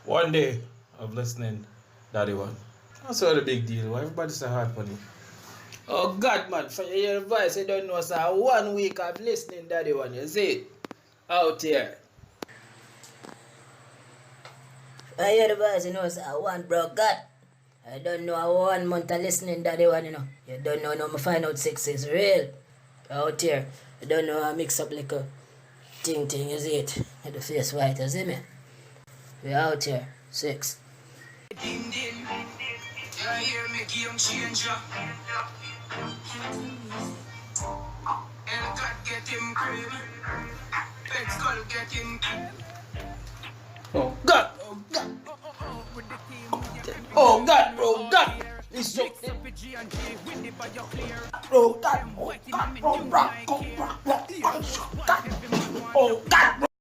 one day of listening Daddy1. That's all the big deal. Why everybody's so hard for me? Oh God, man, for your advice, you don't know, sir. 1 week of listening Daddy1, you see it? Out here. I hear the voice, you know, sir. One broke God. I don't know how 1 month of listening Daddy1, you know. You don't know now, I find out sex is real. Out here. You don't know how I mix up like a thing, you see it? With the face white, you see me? We out here. Sex. Ding ding, I hear me game changer. Elcat get him cream, Pet Skull get him. Oh God, oh God. Oh God, oh God. It's so oh God, oh God, oh rock, oh rock, oh God, oh God,